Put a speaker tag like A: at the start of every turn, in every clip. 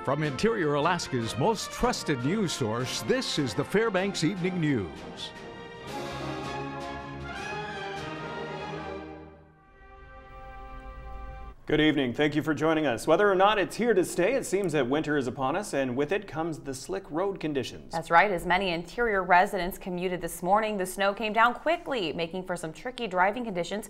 A: From Interior Alaska's most trusted news source, this is the Fbx Evening News.
B: Good evening. Thank you for joining us. Whether or not it's here to stay, it seems that winter is upon us, and with it comes the slick road conditions.
C: That's right. As many interior residents commuted this morning, the snow came down quickly, making for some tricky driving conditions.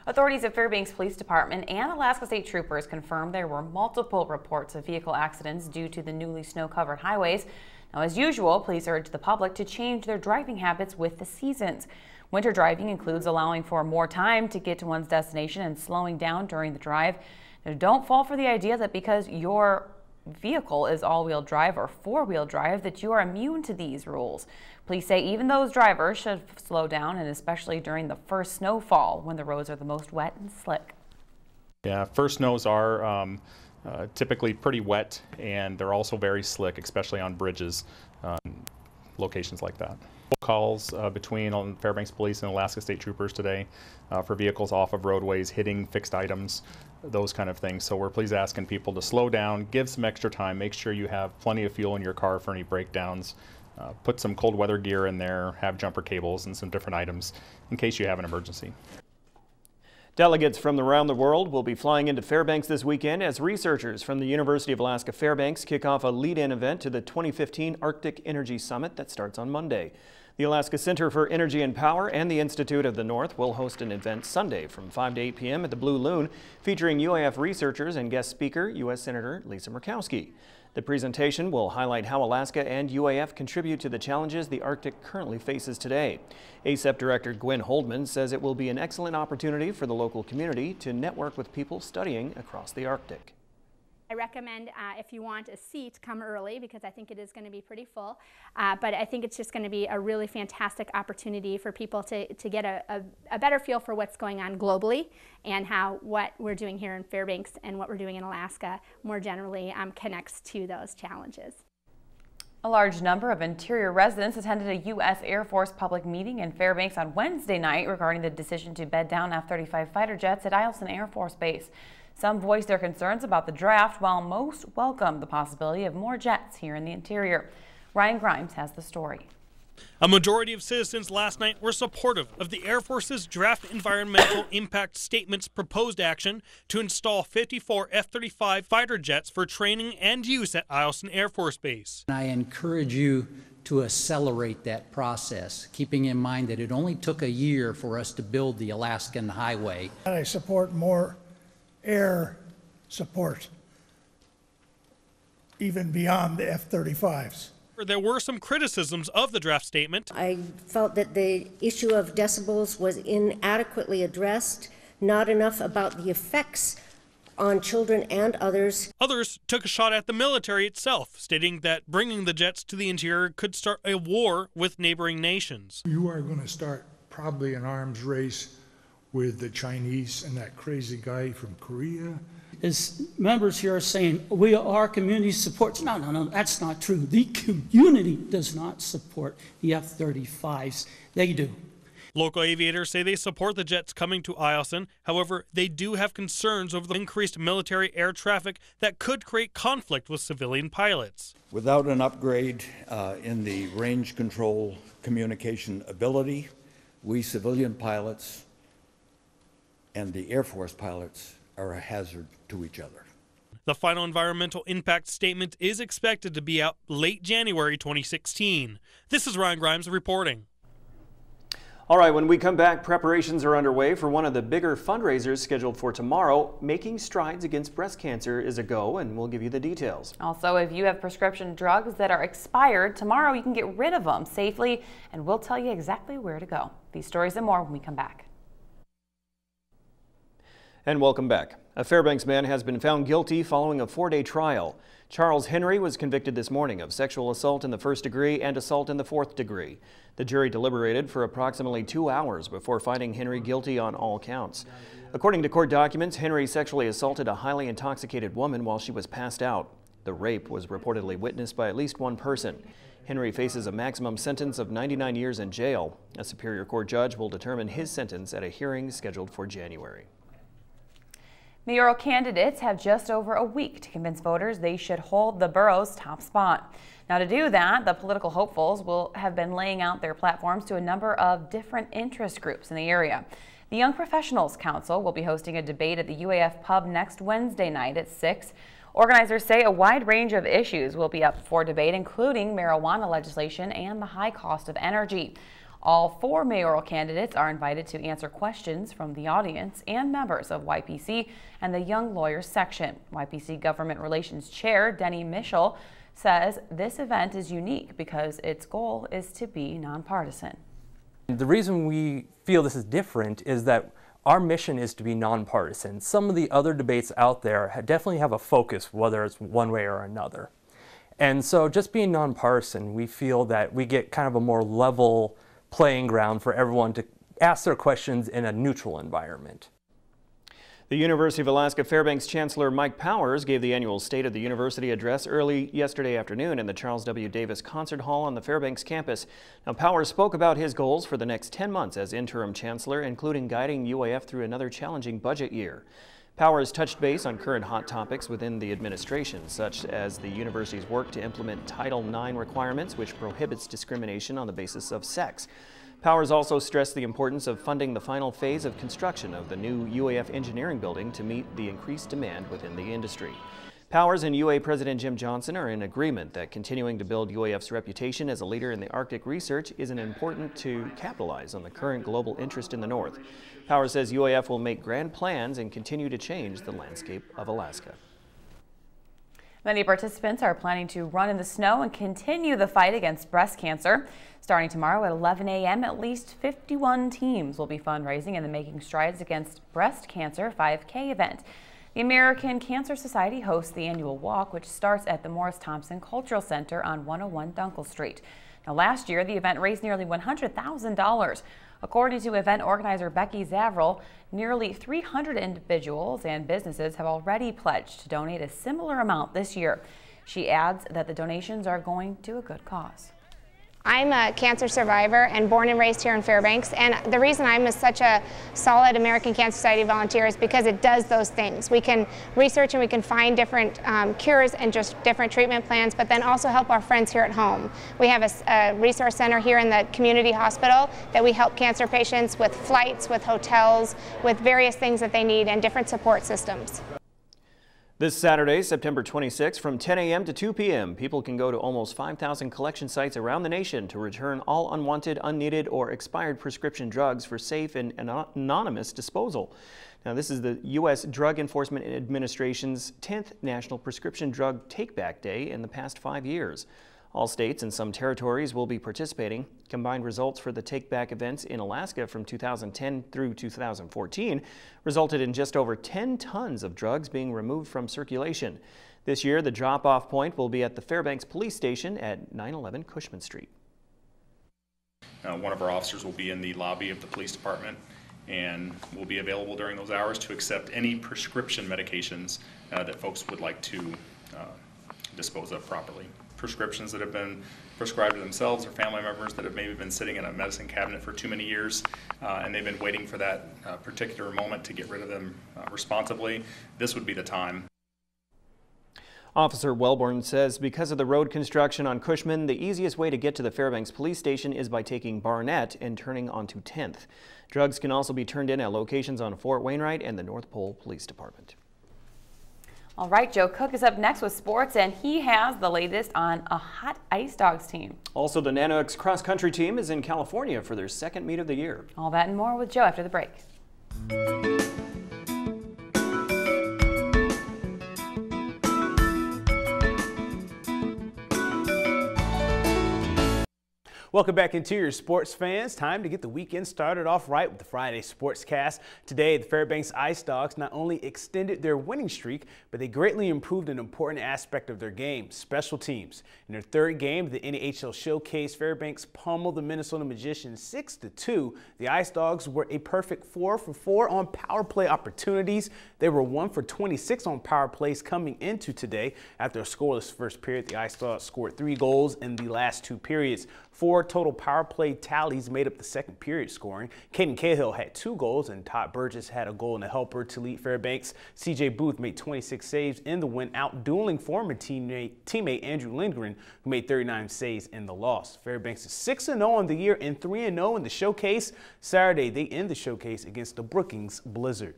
C: Authorities at Fairbanks Police Department and Alaska State Troopers confirmed there were multiple reports of vehicle accidents due to the newly snow-covered highways. Now, as usual, police urge the public to change their driving habits with the seasons. Winter driving includes allowing for more time to get to one's destination and slowing down during the drive. Now, don't fall for the idea that because your vehicle is all-wheel drive or four-wheel drive that you are immune to these rules. Police say even those drivers should slow down, and especially during the first snowfall when the roads are the most wet and slick.
D: Yeah, first snows are typically pretty wet, and they're also very slick, especially on bridges, locations like that. Calls between Fairbanks Police and Alaska State Troopers today for vehicles off of roadways, hitting fixed items, those kind of things. So we're please asking people to slow down, give some extra time, make sure you have plenty of fuel in your car for any breakdowns, put some cold weather gear in there, have jumper cables and some different items in case you have an emergency.
B: Delegates from around the world will be flying into Fairbanks this weekend as researchers from the University of Alaska Fairbanks kick off a lead-in event to the 2015 Arctic Energy Summit that starts on Monday. The Alaska Center for Energy and Power and the Institute of the North will host an event Sunday from 5 to 8 p.m. at the Blue Loon, featuring UAF researchers and guest speaker U.S. Senator Lisa Murkowski. The presentation will highlight how Alaska and UAF contribute to the challenges the Arctic currently faces today. ACEP Director Gwen Holdman says it will be an excellent opportunity for the local community to network with people studying across the Arctic.
E: I recommend if you want a seat, come early because I think it is going to be pretty full. But I think it's just going to be a really fantastic opportunity for people to get a better feel for what's going on globally and how what we're doing here in Fairbanks and what we're doing in Alaska more generally connects to those challenges.
C: A large number of interior residents attended a U.S. Air Force public meeting in Fairbanks on Wednesday night regarding the decision to bed down F-35 fighter jets at Eielson Air Force Base. Some voiced their concerns about the draft, while most welcomed the possibility of more jets here in the interior. Ryan Grimes has the story.
F: A majority of citizens last night were supportive of the Air Force's draft environmental impact statement's proposed action to install 54 F-35 fighter jets for training and use at Eielson Air Force Base.
G: I encourage you to accelerate that process, keeping in mind that it only took a year for us to build the Alaskan Highway.
H: I support more air support, even beyond the F-35s.
F: There were some criticisms of the draft statement.
I: I felt that the issue of decibels was inadequately addressed, not enough about the effects on children and others.
F: Others took a shot at the military itself, stating that bringing the jets to the interior could start a war with neighboring nations.
H: You are going to start probably an arms race with the Chinese and that crazy guy from Korea.
J: As members here are saying, our community supports. No, that's not true. The community does not support the F-35s. They do.
F: Local aviators say they support the jets coming to Eielson. However, they do have concerns over the increased military air traffic that could create conflict with civilian pilots.
K: Without an upgrade in the range control communication ability, we civilian pilots and the Air Force pilots are a hazard to each other.
F: The final environmental impact statement is expected to be out late January 2016. This is Ryan Grimes reporting.
B: All right, when we come back, preparations are underway for one of the bigger fundraisers scheduled for tomorrow. Making Strides Against Breast Cancer is a go, and we'll give you the details.
C: Also, if you have prescription drugs that are expired, tomorrow you can get rid of them safely, and we'll tell you exactly where to go. These stories and more when we come back.
B: And welcome back. A Fairbanks man has been found guilty following a 4-day trial. Charles Henry was convicted this morning of sexual assault in the 1st degree and assault in the 4th degree. The jury deliberated for approximately 2 hours before finding Henry guilty on all counts. According to court documents, Henry sexually assaulted a highly intoxicated woman while she was passed out. The rape was reportedly witnessed by at least one person. Henry faces a maximum sentence of 99 years in jail. A Superior Court judge will determine his sentence at a hearing scheduled for January.
C: Mayoral candidates have just over a week to convince voters they should hold the borough's top spot. Now, to do that, the political hopefuls will have been laying out their platforms to a number of different interest groups in the area. The Young Professionals Council will be hosting a debate at the UAF pub next Wednesday night at 6. Organizers say a wide range of issues will be up for debate, including marijuana legislation and the high cost of energy. All 4 mayoral candidates are invited to answer questions from the audience and members of YPC and the Young Lawyers section. YPC Government Relations Chair Denny Mischel says this event is unique because its goal is to be nonpartisan.
L: The reason we feel this is different is that our mission is to be nonpartisan. Some of the other debates out there definitely have a focus, whether it's one way or another. And so just being nonpartisan, we feel that we get kind of a more level playing ground for everyone to ask their questions in a neutral environment.
B: The University of Alaska Fairbanks Chancellor Mike Powers gave the annual State of the University address early yesterday afternoon in the Charles W. Davis Concert Hall on the Fairbanks campus. Now, Powers spoke about his goals for the next 10 months as interim chancellor, including guiding UAF through another challenging budget year. Powers touched base on current hot topics within the administration, such as the university's work to implement Title IX requirements, which prohibits discrimination on the basis of sex. Powers also stressed the importance of funding the final phase of construction of the new UAF engineering building to meet the increased demand within the industry. Powers and UA President Jim Johnson are in agreement that continuing to build UAF's reputation as a leader in the Arctic research is important to capitalize on the current global interest in the North. Powers says UAF will make grand plans and continue to change the landscape of Alaska.
C: Many participants are planning to run in the snow and continue the fight against breast cancer. Starting tomorrow at 11 a.m., at least 51 teams will be fundraising in the Making Strides Against Breast Cancer 5K event. The American Cancer Society hosts the annual walk, which starts at the Morris Thompson Cultural Center on 101 Dunkel Street. Now, last year, the event raised nearly $100,000. According to event organizer Becky Zavril, nearly 300 individuals and businesses have already pledged to donate a similar amount this year. She adds that the donations are going to a good cause.
M: I'm a cancer survivor and born and raised here in Fairbanks, and the reason I'm such a solid American Cancer Society volunteer is because it does those things. We can research and we can find different cures and just different treatment plans, but then also help our friends here at home. We have a resource center here in the community hospital that we help cancer patients with flights, with hotels, with various things that they need and different support systems.
B: This Saturday, September 26, from 10 a.m. to 2 p.m., people can go to almost 5,000 collection sites around the nation to return all unwanted, unneeded, or expired prescription drugs for safe and anonymous disposal. Now, this is the U.S. Drug Enforcement Administration's 10th National Prescription Drug Take-Back Day in the past 5 years. All states and some territories will be participating. Combined results for the take-back events in Alaska from 2010 through 2014 resulted in just over 10 tons of drugs being removed from circulation. This year, the drop-off point will be at the Fairbanks Police Station at 911 Cushman Street.
D: One of our officers will be in the lobby of the police department and will be available during those hours to accept any prescription medications that folks would like to dispose of properly. Prescriptions that have been prescribed to themselves or family members that have maybe been sitting in a medicine cabinet for too many years and they've been waiting for that particular moment to get rid of them responsibly. This would be the time.
B: Officer Wellborn says because of the road construction on Cushman, the easiest way to get to the Fairbanks Police Station is by taking Barnett and turning onto 10th. Drugs can also be turned in at locations on Fort Wainwright and the North Pole Police Department.
C: All right, Joe Cook is up next with sports, and he has the latest on a hot Ice Dogs team.
B: Also, the Nanox cross-country team is in California for their second meet of the year.
C: All that and more with Joe after the break.
N: Welcome back into your sports fans. Time to get the weekend started off right with the Friday Sportscast. Today, the Fairbanks Ice Dogs not only extended their winning streak, but they greatly improved an important aspect of their game, special teams. In their third game of the NAHL Showcase, Fairbanks pummeled the Minnesota Magicians 6-2. The Ice Dogs were a perfect 4 for 4 on power play opportunities. They were 1 for 26 on power plays coming into today. After a scoreless first period, the Ice Dogs scored 3 goals in the last 2 periods. 4 total power play tallies made up the second period scoring. Caden Cahill had 2 goals, and Todd Burgess had a goal and a helper to lead Fairbanks. C.J. Booth made 26 saves in the win, outdueling former teammate Andrew Lindgren, who made 39 saves in the loss. Fairbanks is 6-0 on the year and 3-0 in the showcase. Saturday, they end the showcase against the Brookings Blizzard.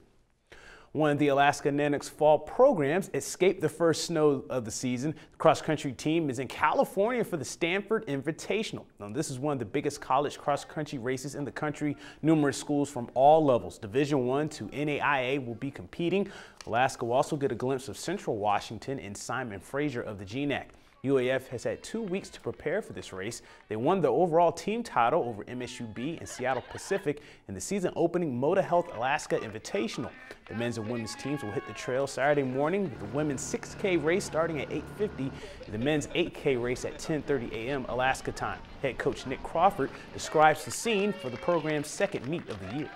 N: One of the Alaska Nannoks fall programs escaped the first snow of the season. The cross-country team is in California for the Stanford Invitational. Now, this is one of the biggest college cross-country races in the country. Numerous schools from all levels, Division I to NAIA, will be competing. Alaska will also get a glimpse of Central Washington and Simon Fraser of the GNAC. UAF has had 2 weeks to prepare for this race. They won the overall team title over MSUB and Seattle Pacific in the season-opening Moda Health Alaska Invitational. The men's and women's teams will hit the trail Saturday morning with the women's 6K race starting at 8:50 and the men's 8K race at 10:30 a.m. Alaska time. Head coach Nick Crawford describes the scene for the program's second meet of the year.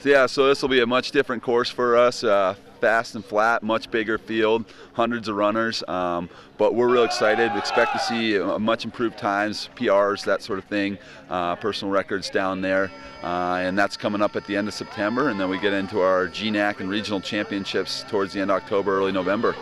O: Yeah, so this will be a much different course for us, fast and flat, much bigger field, hundreds of runners, but we're real excited. Expect to see much improved times, PRs, that sort of thing, personal records down there, and that's coming up at the end of September, and then we get into our GNAC and regional championships towards the end of October, early November.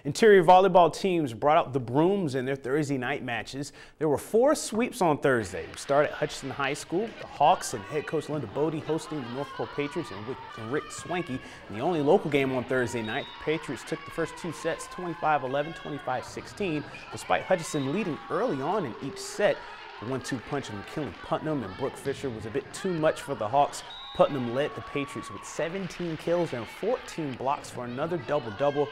N: Interior volleyball teams brought out the brooms in their Thursday night matches. There were 4 sweeps on Thursday. We started at Hutchinson High School. The Hawks and head coach Linda Bodie hosting the North Pole Patriots and Rick Swanky. In the only local game on Thursday night, the Patriots took the first 2 sets 25-11, 25-16. Despite Hutchinson leading early on in each set, the 1-2 punch of McKinley Putnam and Brooke Fisher was a bit too much for the Hawks. Putnam led the Patriots with 17 kills and 14 blocks for another double-double.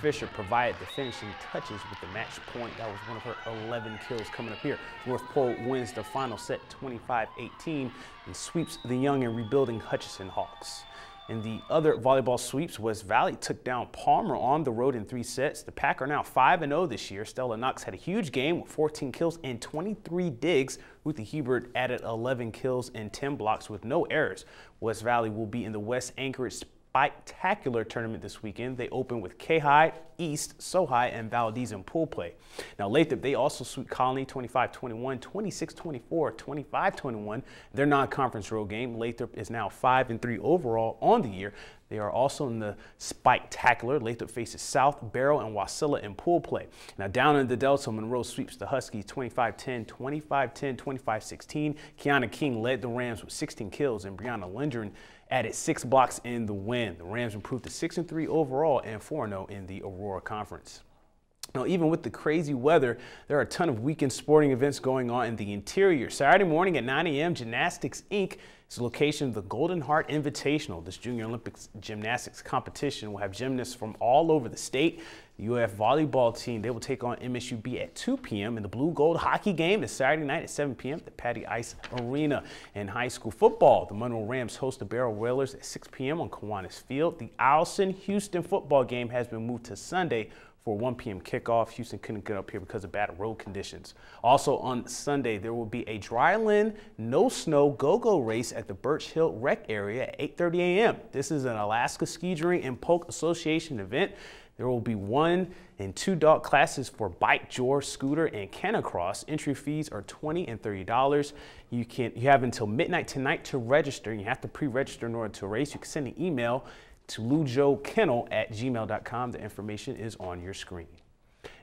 N: Fisher provided the finishing touches with the match point. That was one of her 11 kills coming up here. North Pole wins the final set 25-18 and sweeps the young and rebuilding Hutchinson Hawks. In the other volleyball sweeps, West Valley took down Palmer on the road in 3 sets. The Pack are now 5-0 this year. Stella Knox had a huge game with 14 kills and 23 digs. Ruthie Hebert added 11 kills and 10 blocks with no errors. West Valley will be in the West Anchorage Spectacular tournament this weekend. They open with K-High, East, Sohai, and Valdez in pool play. Now Lathrop, they also sweep Colony 25-21, 26-24, 25-21. Their non-conference road game. Lathrop is now 5-3 overall on the year. They are also in the Spectacular. Lathrop faces South, Barrow, and Wasilla in pool play. Now down in the Delta, Monroe sweeps the Huskies 25-10, 25-10, 25-16. Kiana King led the Rams with 16 kills, and Brianna Lindgren added 6 blocks in the win. The Rams improved to 6-3 overall and 4-0 in the Aurora Conference. Now, even with the crazy weather, there are a ton of weekend sporting events going on in the interior. Saturday morning at 9 a.m., Gymnastics Inc. is the location of the Golden Heart Invitational. This Junior Olympics gymnastics competition will have gymnasts from all over the state. The UF volleyball team, they will take on MSUB at 2 p.m. and the Blue Gold hockey game is Saturday night at 7 p.m. at the Patty Ice Arena. In high school football, the Monroe Rams host the Barrow Whalers at 6 p.m. on Kiwanis Field. The Owlson-Houston football game has been moved to Sunday for a 1 p.m. kickoff. Houston couldn't get up here because of bad road conditions. Also on Sunday, there will be a dryland, no snow go-go race at the Birch Hill Rec area at 8:30 a.m. This is an Alaska Ski Touring and Polk Association event. There will be 1 and 2 dog classes for bike, jor, scooter, and canocross. Entry fees are $20 and $30. You have until midnight tonight to register. You have to pre-register in order to race. You can send an email to lujokennel@gmail.com. The information is on your screen.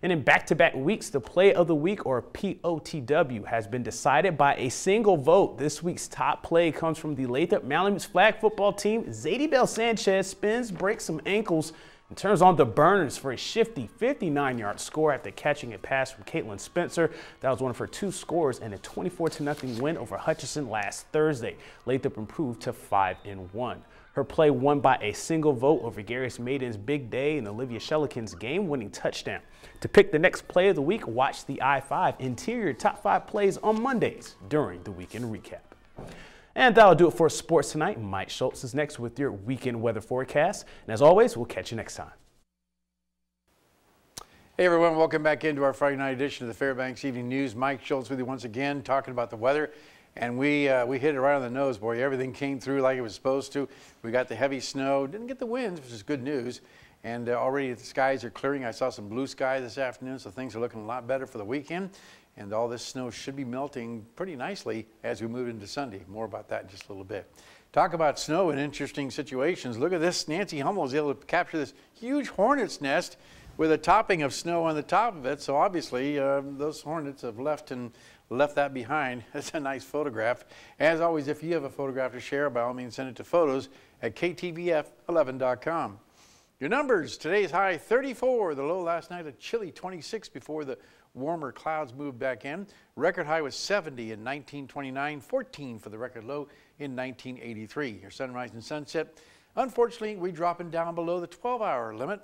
N: And in back-to-back weeks, the Play of the Week, or POTW, has been decided by a single vote. This week's top play comes from the Lathrop Malamutes flag football team. Zadie Bell Sanchez spins, breaks some ankles, and turns on the burners for a shifty 59-yard score after catching a pass from Caitlin Spencer. That was one of her 2 scores in a 24-0 win over Hutchinson last Thursday. Lathrop improved to 5-1. Her play won by a single vote over Garius Maiden's big day and Olivia Shellican's game-winning touchdown. To pick the next play of the week, watch the I-5 Interior Top 5 plays on Mondays during the Weekend Recap. And that'll do it for sports tonight. Mike Schultz is next with your weekend weather forecast. And as always, we'll catch you next time.
P: Hey everyone, welcome back into our Friday night edition of the Fairbanks Evening News. Mike Schultz with you once again, talking about the weather. And we hit it right on the nose, boy. Everything came through like it was supposed to. We got the heavy snow, didn't get the winds, which is good news. And already the skies are clearing. I saw some blue sky this afternoon, so things are looking a lot better for the weekend. And all this snow should be melting pretty nicely as we move into Sunday. More about that in just a little bit. Talk about snow in interesting situations. Look at this. Nancy Hummel was able to capture this huge hornet's nest with a topping of snow on the top of it. So obviously those hornets have left that behind. That's a nice photograph. As always, if you have a photograph to share, by all means send it to photos@ktvf11.com. Your numbers, today's high 34, the low last night a chilly 26 before the warmer clouds moved back in. Record high was 70 in 1929, 14 for the record low in 1983. Your sunrise and sunset, unfortunately, we're dropping down below the 12-hour limit.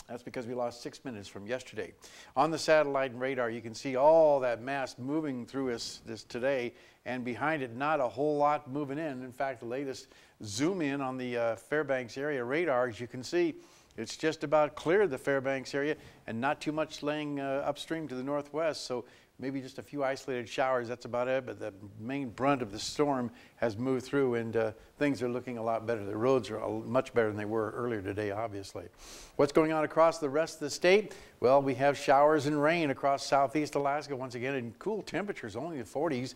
P: That's because we lost 6 minutes from yesterday. On the satellite and radar, you can see all that mass moving through us this today, and behind it, not a whole lot moving in. In fact, the latest zoom in on the Fairbanks area radar, as you can see, it's just about cleared the Fairbanks area and not too much laying upstream to the northwest. So maybe just a few isolated showers, that's about it. But the main brunt of the storm has moved through, and things are looking a lot better. The roads are much better than they were earlier today, obviously. What's going on across the rest of the state? Well, we have showers and rain across southeast Alaska once again, and cool temperatures, only the 40s.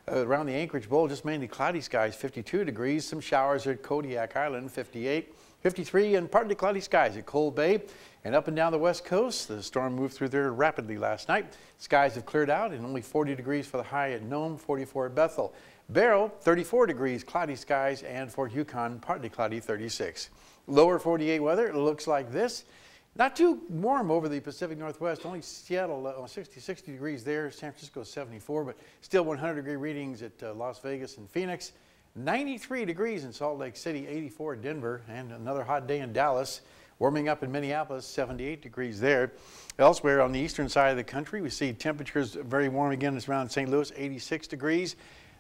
P: Around the Anchorage Bowl, just mainly cloudy skies, 52 degrees. Some showers at Kodiak Island, 58. 53 and partly cloudy skies at Cold Bay. And up and down the west coast, the storm moved through there rapidly last night. Skies have cleared out and only 40 degrees for the high at Nome, 44 at Bethel. Barrow, 34 degrees, cloudy skies, and Fort Yukon, partly cloudy, 36. Lower 48 weather, it looks like this. Not too warm over the Pacific Northwest, only Seattle 60 degrees there, San Francisco 74, but still 100-degree readings at Las Vegas and Phoenix. 93 degrees in Salt Lake City, 84 in Denver, and another hot day in Dallas. Warming up in Minneapolis, 78 degrees there. Elsewhere on the eastern side of the country, we see temperatures very warm again. It's around St. Louis, 86 degrees.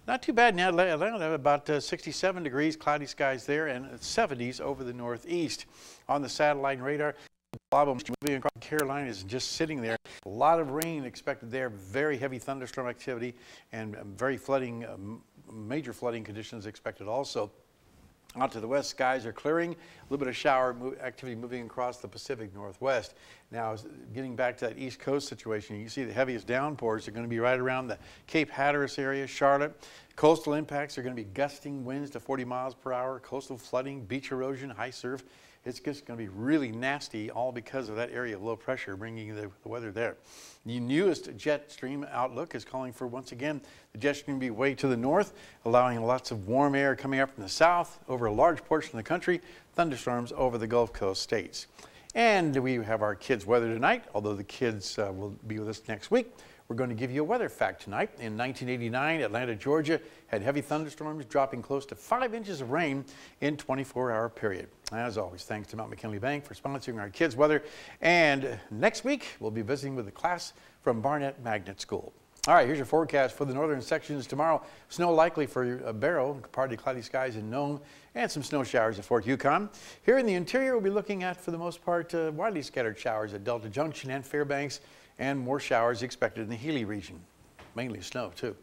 P: Not too bad in Atlanta, about 67 degrees, cloudy skies there, and 70s over the northeast. On the satellite and radar, moving across the Carolinas and just sitting there. A lot of rain expected there, very heavy thunderstorm activity, and very flooding, major flooding conditions expected also. Out to the west, skies are clearing. A little bit of shower activity moving across the Pacific Northwest. Now, getting back to that East Coast situation, you see the heaviest downpours are going to be right around the Cape Hatteras area, Charlotte. Coastal impacts are going to be gusting winds to 40 miles per hour, coastal flooding, beach erosion, high surf. It's just going to be really nasty, all because of that area of low pressure bringing the weather there. The newest jet stream outlook is calling for, once again, the jet stream to be way to the north, allowing lots of warm air coming up from the south over a large portion of the country, thunderstorms over the Gulf Coast states. And we have our kids' weather tonight, although the kids will be with us next week. We're going to give you a weather fact tonight. In 1989, Atlanta, Georgia had heavy thunderstorms dropping close to 5 inches of rain in a 24-hour period. As always, thanks to Mount McKinley Bank for sponsoring our kids' weather. And next week, we'll be visiting with a class from Barnett Magnet School. All right, here's your forecast for the northern sections tomorrow. Snow likely for Barrow, partly cloudy skies in Nome, and some snow showers at Fort Yukon. Here in the interior, we'll be looking at, for the most part, widely scattered showers at Delta Junction and Fairbanks, and more showers expected in the Healy region, mainly snow too.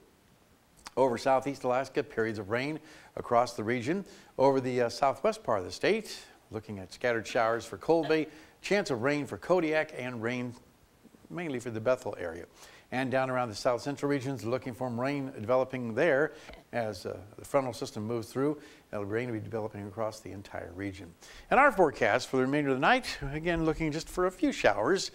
P: Over southeast Alaska, periods of rain across the region. Over the southwest part of the state, looking at scattered showers for Cold Bay, chance of rain for Kodiak, and rain mainly for the Bethel area. And down around the south central regions, looking for rain developing there as the frontal system moves through. Rain will be developing across the entire region. And our forecast for the remainder of the night, again looking just for a few showers.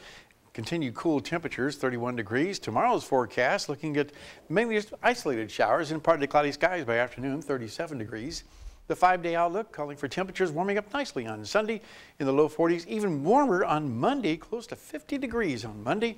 P: Continued cool temperatures, 31 degrees. Tomorrow's forecast looking at mainly just isolated showers and partly cloudy skies by afternoon, 37 degrees. The 5-day outlook calling for temperatures warming up nicely on Sunday in the low 40s, even warmer on Monday, close to 50 degrees on Monday.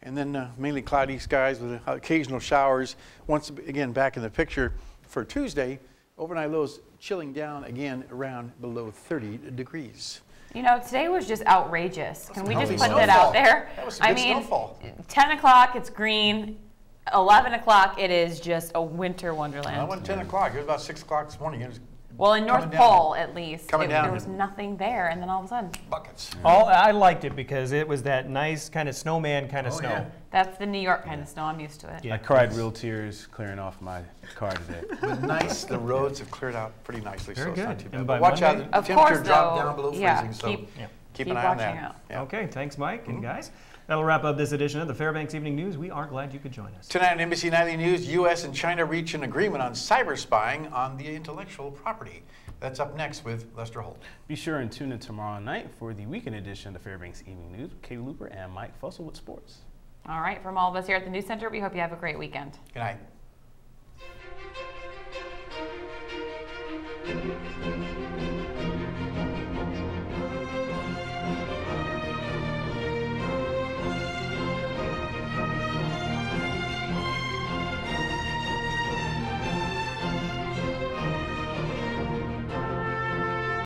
P: And then mainly cloudy skies with occasional showers. Once again, back in the picture for Tuesday, overnight lows chilling down again around below 30 degrees.
C: You know, today was just outrageous. Can we just put that out there?
P: That was some good snowfall.
C: 10 o'clock, it's green. 11 o'clock, it is just a winter wonderland.
P: It wasn't 10 o'clock. It was about 6 o'clock this morning. It was
C: well, in North Pole, at least, there was nothing there, and then all of a sudden.
P: Buckets.
B: I liked it because it was that nice kind of snowman kind of snow. Yeah.
C: That's the New York kind of snow. I'm used to it.
N: Yeah, I cried real tears clearing off my car today.
P: But nice. The roads have cleared out pretty nicely,
B: Very
P: so
B: good.
P: it's not too bad.
B: And by
P: Watch
B: Monday,
P: out. The temperature dropped down below freezing, so
N: keep an eye on
C: watching
N: that.
C: out.
N: Yeah.
B: Okay, thanks, Mike and guys. That'll wrap up this edition of the Fairbanks Evening News. We are glad you could join us.
P: Tonight on NBC Nightly News, U.S. and China reach an agreement on cyber spying on the intellectual property. That's up next with Lester Holt.
N: Be sure and tune in tomorrow night for the weekend edition of the Fairbanks Evening News with Kay Looper and Mike Fussell with sports.
C: All right, from all of us here at the News Center, we hope you have a great weekend.
P: Good night.